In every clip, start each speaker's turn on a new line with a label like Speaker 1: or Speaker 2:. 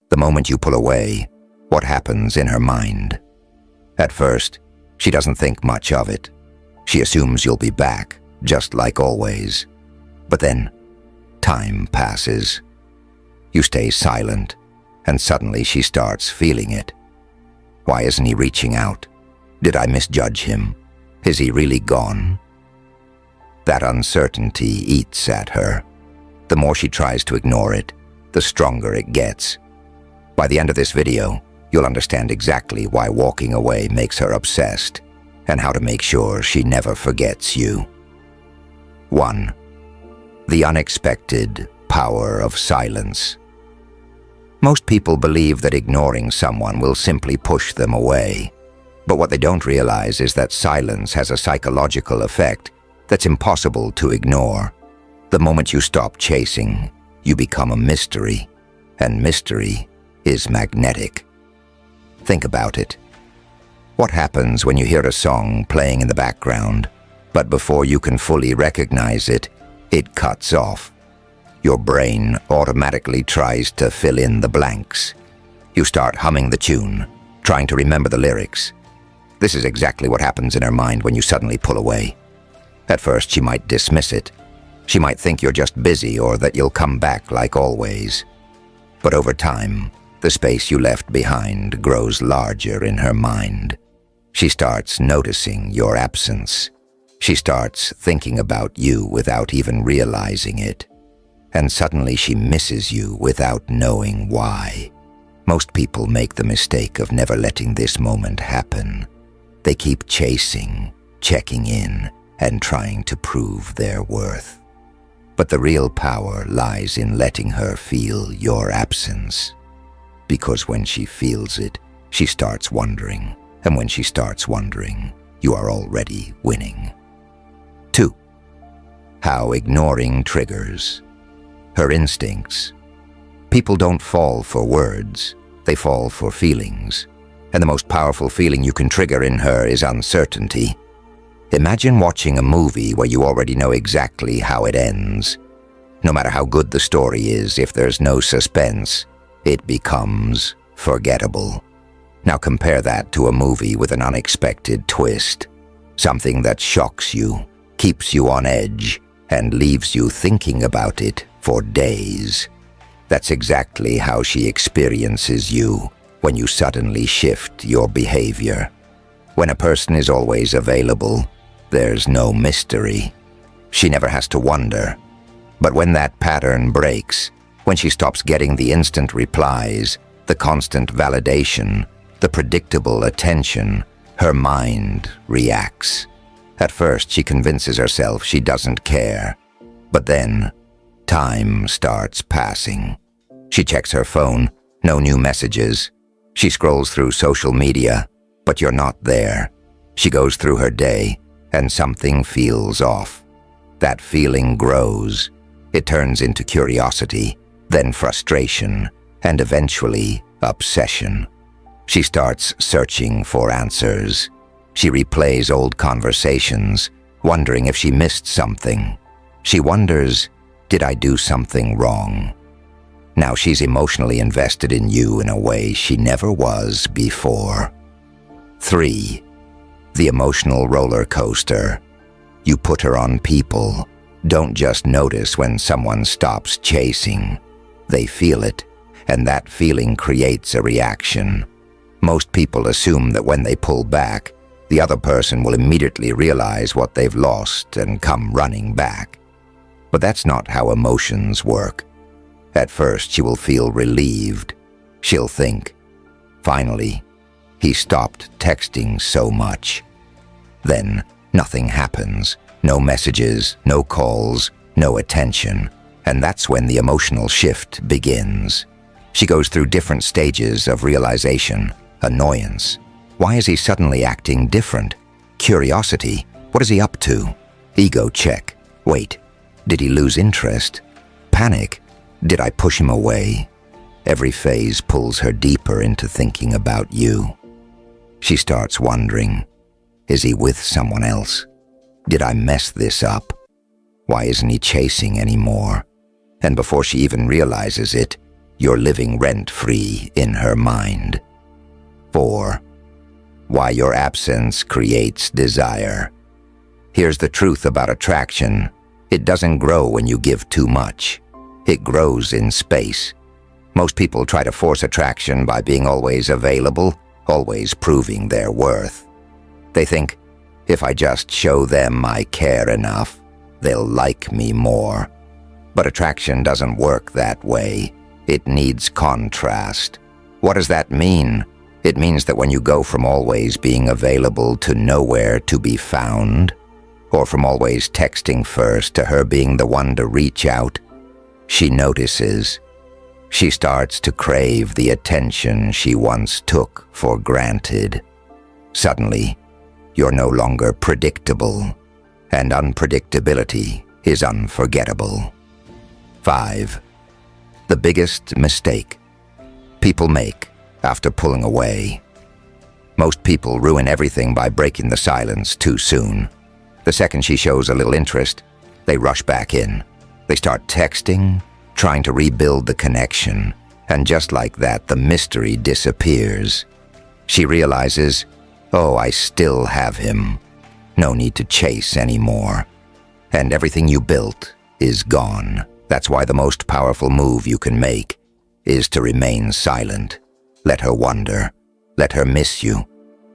Speaker 1: The moment you pull away, what happens in her mind? At first, she doesn't think much of it. She assumes you'll be back, just like always. But then, time passes. You stay silent, and suddenly she starts feeling it. Why isn't he reaching out? Did I misjudge him? Is he really gone? That uncertainty eats at her. The more she tries to ignore it, the stronger it gets. By the end of this video, you'll understand exactly why walking away makes her obsessed, and how to make sure she never forgets you. 1. The unexpected power of silence. Most people believe that ignoring someone will simply push them away. But what they don't realize is that silence has a psychological effect that's impossible to ignore. The moment you stop chasing, you become a mystery, and mystery is magnetic. Think about it. What happens when you hear a song playing in the background, but before you can fully recognize it, it cuts off? Your brain automatically tries to fill in the blanks. You start humming the tune, trying to remember the lyrics. This is exactly what happens in her mind when you suddenly pull away. At first, she might dismiss it. She might think you're just busy or that you'll come back like always. But over time, the space you left behind grows larger in her mind. She starts noticing your absence. She starts thinking about you without even realizing it. And suddenly she misses you without knowing why. Most people make the mistake of never letting this moment happen. They keep chasing, checking in, and trying to prove their worth. But the real power lies in letting her feel your absence. Because when she feels it, she starts wondering. And when she starts wondering, you are already winning. 2. How ignoring triggers her instincts. People don't fall for words, they fall for feelings. And the most powerful feeling you can trigger in her is uncertainty. Imagine watching a movie where you already know exactly how it ends. No matter how good the story is, if there's no suspense, it becomes forgettable. Now compare that to a movie with an unexpected twist. Something that shocks you, keeps you on edge, and leaves you thinking about it for days. That's exactly how she experiences you when you suddenly shift your behavior. When a person is always available, there's no mystery. She never has to wonder. But when that pattern breaks, when she stops getting the instant replies, the constant validation, the predictable attention, her mind reacts. At first, she convinces herself she doesn't care. But then, time starts passing. She checks her phone, no new messages. She scrolls through social media, but you're not there. She goes through her day, and something feels off. That feeling grows. It turns into curiosity, then frustration, and eventually obsession. She starts searching for answers. She replays old conversations, wondering if she missed something. She wonders, did I do something wrong? Now she's emotionally invested in you in a way she never was before. 3. The emotional roller coaster. You put her on people. Don't just notice when someone stops chasing. They feel it, and that feeling creates a reaction. Most people assume that when they pull back, the other person will immediately realize what they've lost and come running back. But that's not how emotions work. At first, she will feel relieved. She'll think, finally, he stopped texting so much. Then, nothing happens. No messages, no calls, no attention. And that's when the emotional shift begins. She goes through different stages of realization, annoyance. Why is he suddenly acting different? Curiosity. What is he up to? Ego check. Wait, did he lose interest? Panic. Did I push him away? Every phase pulls her deeper into thinking about you. She starts wondering, is he with someone else? Did I mess this up? Why isn't he chasing anymore? And before she even realizes it, you're living rent-free in her mind. 4. Why your absence creates desire. Here's the truth about attraction. It doesn't grow when you give too much. It grows in space. Most people try to force attraction by being always available, always proving their worth. They think, if I just show them I care enough, they'll like me more. But attraction doesn't work that way. It needs contrast. What does that mean? It means that when you go from always being available to nowhere to be found, or from always texting first to her being the one to reach out, she notices. She starts to crave the attention she once took for granted. Suddenly, you're no longer predictable, and unpredictability is unforgettable. 5. The biggest mistake people make after pulling away. Most people ruin everything by breaking the silence too soon. The second she shows a little interest, they rush back in. They start texting, trying to rebuild the connection, and just like that, the mystery disappears. She realizes, oh, I still have him. No need to chase anymore. And everything you built is gone. That's why the most powerful move you can make is to remain silent. Let her wonder. Let her miss you.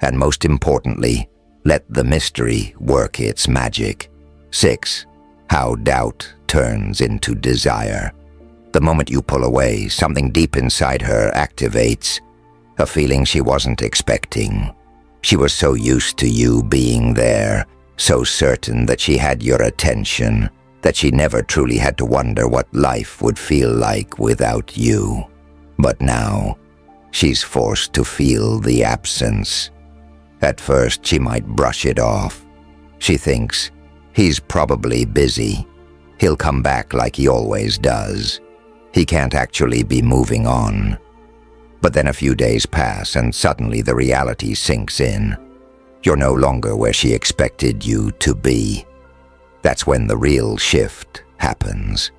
Speaker 1: And most importantly, let the mystery work its magic. 6. How doubt turns into desire. The moment you pull away, something deep inside her activates, a feeling she wasn't expecting. She was so used to you being there, so certain that she had your attention, that she never truly had to wonder what life would feel like without you. But now, she's forced to feel the absence. At first, she might brush it off. She thinks, he's probably busy. He'll come back like he always does. He can't actually be moving on. But then a few days pass and suddenly the reality sinks in. You're no longer where she expected you to be. That's when the real shift happens.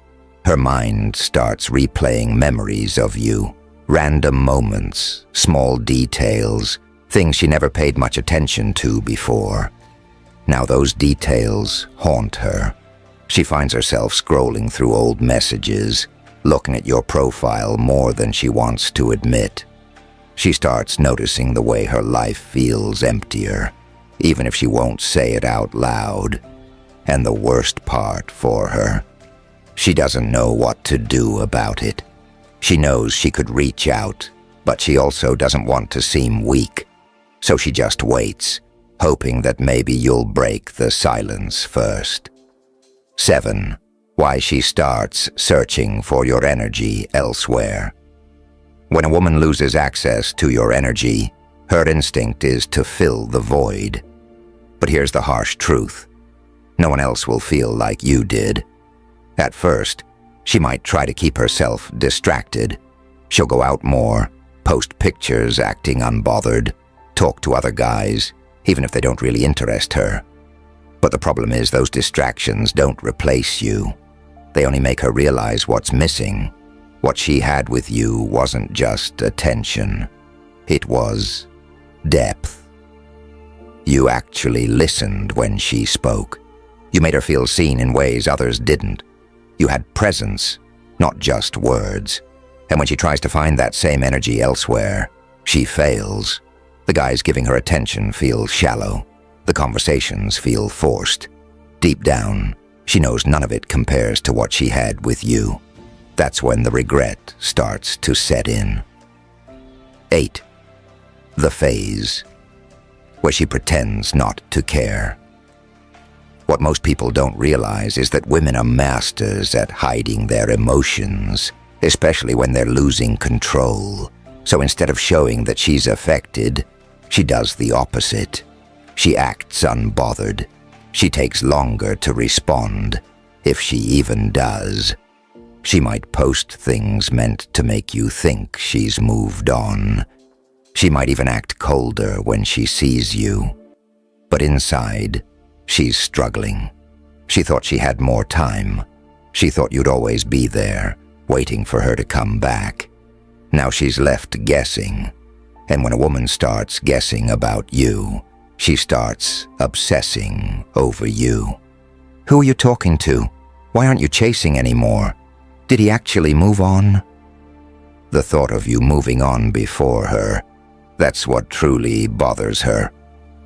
Speaker 1: Her mind starts replaying memories of you, random moments, small details, things she never paid much attention to before. Now those details haunt her. She finds herself scrolling through old messages, looking at your profile more than she wants to admit. She starts noticing the way her life feels emptier, even if she won't say it out loud. And the worst part for her, she doesn't know what to do about it. She knows she could reach out, but she also doesn't want to seem weak. So she just waits, hoping that maybe you'll break the silence first. 7. Why she starts searching for your energy elsewhere. When a woman loses access to your energy, her instinct is to fill the void. But here's the harsh truth. No one else will feel like you did. At first, she might try to keep herself distracted. She'll go out more, post pictures acting unbothered, talk to other guys, even if they don't really interest her. But the problem is those distractions don't replace you. They only make her realize what's missing. What she had with you wasn't just attention. It was depth. You actually listened when she spoke. You made her feel seen in ways others didn't. You had presence, not just words. And when she tries to find that same energy elsewhere, she fails. The guys giving her attention feel shallow. The conversations feel forced. Deep down, she knows none of it compares to what she had with you. That's when the regret starts to set in. 8. The phase, where she pretends not to care. What most people don't realize is that women are masters at hiding their emotions, especially when they're losing control. So instead of showing that she's affected, she does the opposite. She acts unbothered. She takes longer to respond, if she even does. She might post things meant to make you think she's moved on. She might even act colder when she sees you. But inside, she's struggling. She thought she had more time. She thought you'd always be there, waiting for her to come back. Now she's left guessing. And when a woman starts guessing about you, she starts obsessing over you. Who are you talking to? Why aren't you chasing anymore? Did he actually move on? The thought of you moving on before her, that's what truly bothers her.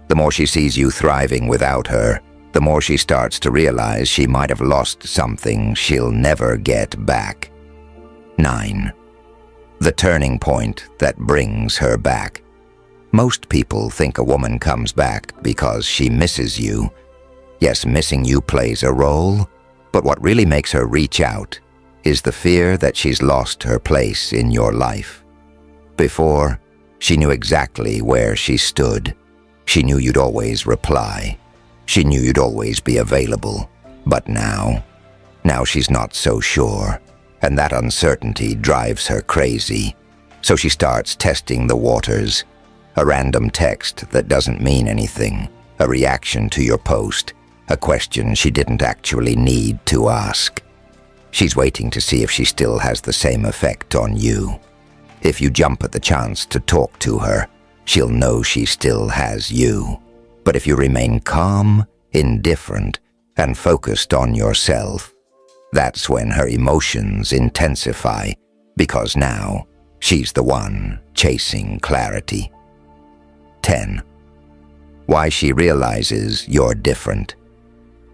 Speaker 1: The more she sees you thriving without her, the more she starts to realize she might have lost something she'll never get back. 9. The turning point that brings her back. Most people think a woman comes back because she misses you. Yes, missing you plays a role, but what really makes her reach out is the fear that she's lost her place in your life. Before, she knew exactly where she stood. She knew you'd always reply. She knew you'd always be available. But now she's not so sure, and that uncertainty drives her crazy. So she starts testing the waters. A random text that doesn't mean anything, a reaction to your post, a question she didn't actually need to ask. She's waiting to see if she still has the same effect on you. If you jump at the chance to talk to her, she'll know she still has you. But if you remain calm, indifferent, and focused on yourself, that's when her emotions intensify, because now she's the one chasing clarity. 10. Why she realizes you're different.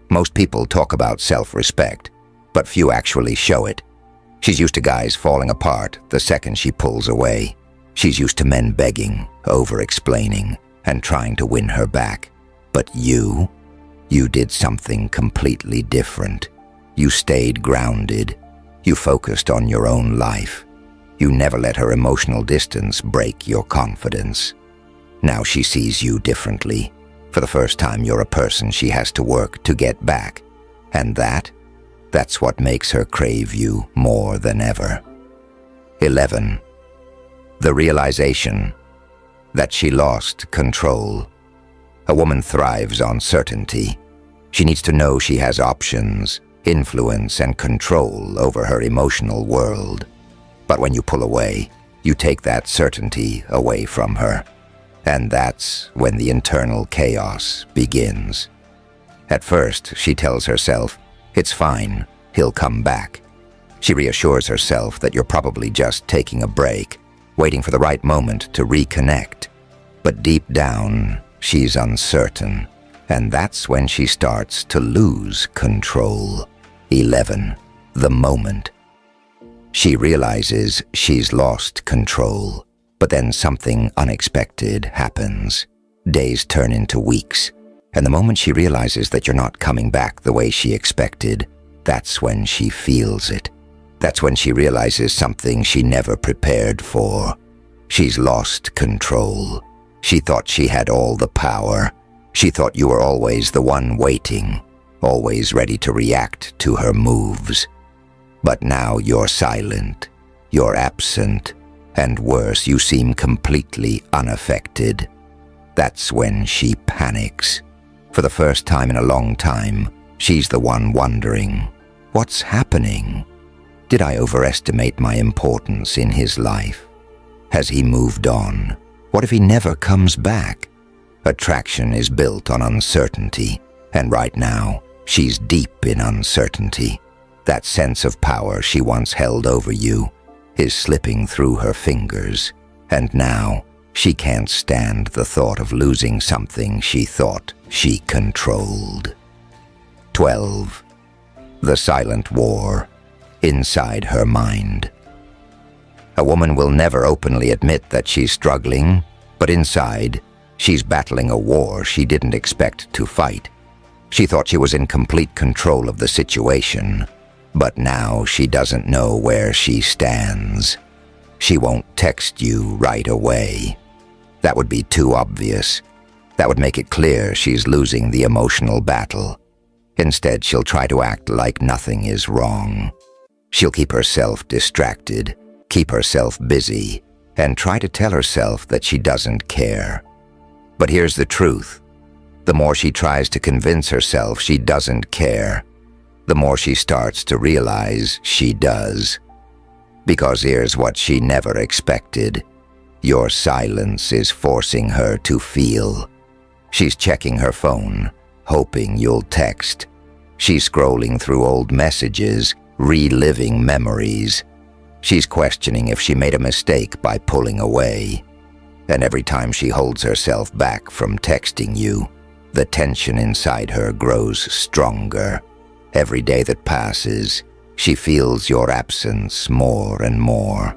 Speaker 1: Most people talk about self-respect, but few actually show it. She's used to guys falling apart the second she pulls away. She's used to men begging, over-explaining, and trying to win her back. But you did something completely different. You stayed grounded. You focused on your own life. You never let her emotional distance break your confidence. Now she sees you differently. For the first time, you're a person she has to work to get back. And that's what makes her crave you more than ever. 11. The realization that she lost control. A woman thrives on certainty. She needs to know she has options, influence, and control over her emotional world. But when you pull away, you take that certainty away from her. And that's when the internal chaos begins. At first, she tells herself, "It's fine, he'll come back." She reassures herself that you're probably just taking a break, waiting for the right moment to reconnect. But deep down, she's uncertain, and that's when she starts to lose control. 11. The moment. She realizes she's lost control. But then something unexpected happens. Days turn into weeks, and the moment she realizes that you're not coming back the way she expected, that's when she feels it. That's when she realizes something she never prepared for. She's lost control. She thought she had all the power. She thought you were always the one waiting, always ready to react to her moves. But now you're silent, you're absent, and worse, you seem completely unaffected. That's when she panics. For the first time in a long time, she's the one wondering, what's happening? Did I overestimate my importance in his life? Has he moved on? What if he never comes back? Attraction is built on uncertainty, and right now, she's deep in uncertainty. That sense of power she once held over you is slipping through her fingers, and now she can't stand the thought of losing something she thought she controlled. 12. The silent war inside her mind. A woman will never openly admit that she's struggling, but inside, she's battling a war she didn't expect to fight. She thought she was in complete control of the situation, but now she doesn't know where she stands. She won't text you right away. That would be too obvious. That would make it clear she's losing the emotional battle. Instead, she'll try to act like nothing is wrong. She'll keep herself distracted, keep herself busy, and try to tell herself that she doesn't care. But here's the truth. The more she tries to convince herself she doesn't care, the more she starts to realize she does. Because here's what she never expected. Your silence is forcing her to feel. She's checking her phone, hoping you'll text. She's scrolling through old messages, reliving memories. She's questioning if she made a mistake by pulling away. And every time she holds herself back from texting you, the tension inside her grows stronger. Every day that passes, she feels your absence more and more.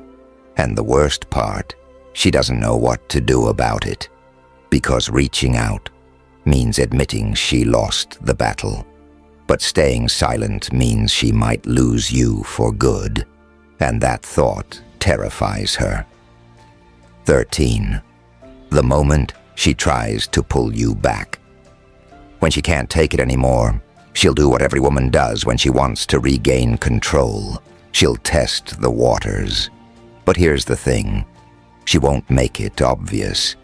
Speaker 1: And the worst part, she doesn't know what to do about it. Because reaching out means admitting she lost the battle. But staying silent means she might lose you for good. And that thought terrifies her. 13. The moment she tries to pull you back. When she can't take it anymore, she'll do what every woman does when she wants to regain control. She'll test the waters. But here's the thing. She won't make it obvious.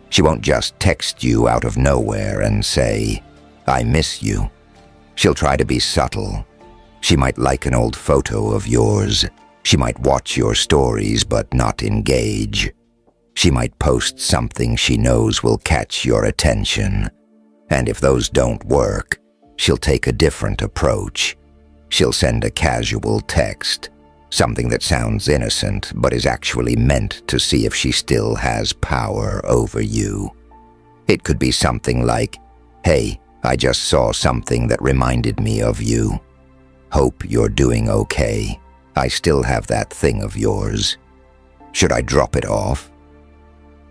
Speaker 1: She won't just text you out of nowhere and say, "I miss you." She'll try to be subtle. She might like an old photo of yours. She might watch your stories but not engage. She might post something she knows will catch your attention. And if those don't work, she'll take a different approach. She'll send a casual text, something that sounds innocent but is actually meant to see if she still has power over you. It could be something like, "Hey, I just saw something that reminded me of you. Hope you're doing okay. I still have that thing of yours. Should I drop it off?"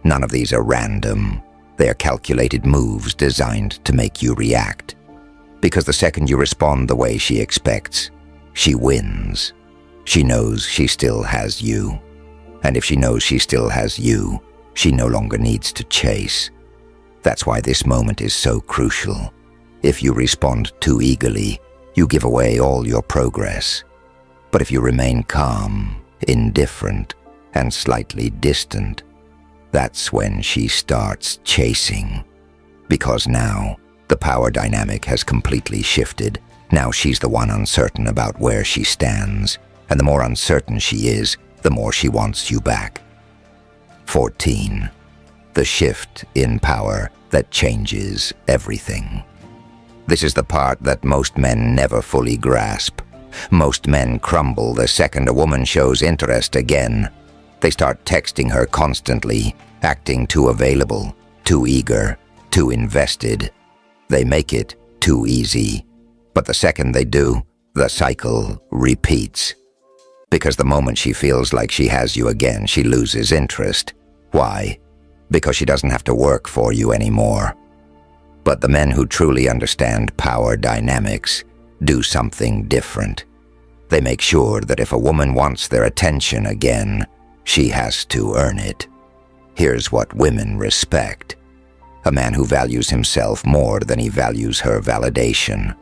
Speaker 1: None of these are random. They are calculated moves designed to make you react. Because the second you respond the way she expects, she wins. She knows she still has you. And if she knows she still has you, she no longer needs to chase. That's why this moment is so crucial. If you respond too eagerly, you give away all your progress. But if you remain calm, indifferent, and slightly distant, that's when she starts chasing. Because now, the power dynamic has completely shifted. Now she's the one uncertain about where she stands, and the more uncertain she is, the more she wants you back. 14. The shift in power that changes everything. This is the part that most men never fully grasp. Most men crumble the second a woman shows interest again. They start texting her constantly, acting too available, too eager, too invested. They make it too easy. But the second they do, the cycle repeats. Because the moment she feels like she has you again, she loses interest. Why? Because she doesn't have to work for you anymore. But the men who truly understand power dynamics do something different. They make sure that if a woman wants their attention again, she has to earn it. Here's what women respect. A man who values himself more than he values her validation.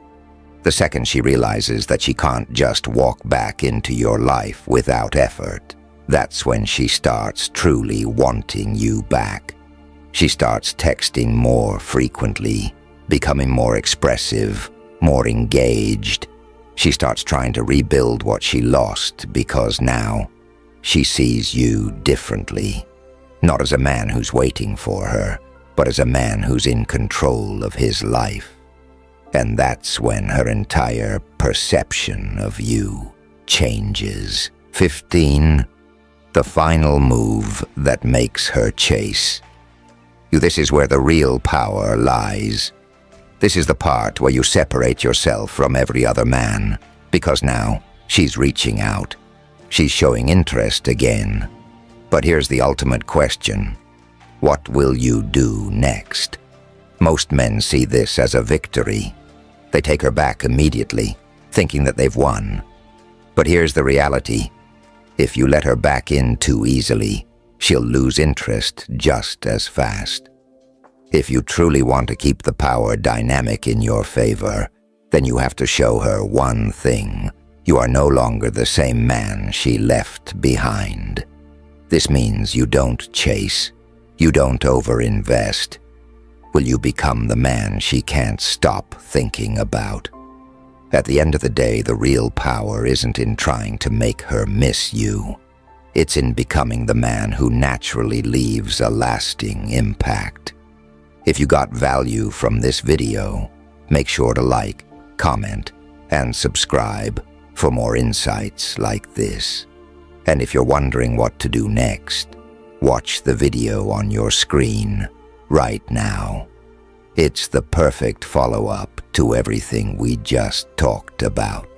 Speaker 1: The second she realizes that she can't just walk back into your life without effort, that's when she starts truly wanting you back. She starts texting more frequently, becoming more expressive, more engaged. She starts trying to rebuild what she lost because now she sees you differently. Not as a man who's waiting for her, but as a man who's in control of his life. And that's when her entire perception of you changes. 15. The final move that makes her chase. This is where the real power lies. This is the part where you separate yourself from every other man, because now she's reaching out. She's showing interest again. But here's the ultimate question. What will you do next? Most men see this as a victory. They take her back immediately, thinking that they've won. But here's the reality. If you let her back in too easily, she'll lose interest just as fast. If you truly want to keep the power dynamic in your favor, then you have to show her one thing. You are no longer the same man she left behind. This means you don't chase. You don't overinvest. Will you become the man she can't stop thinking about? At the end of the day, the real power isn't in trying to make her miss you. It's in becoming the man who naturally leaves a lasting impact. If you got value from this video, make sure to like, comment, and subscribe for more insights like this. And if you're wondering what to do next, watch the video on your screen right now. It's the perfect follow-up to everything we just talked about.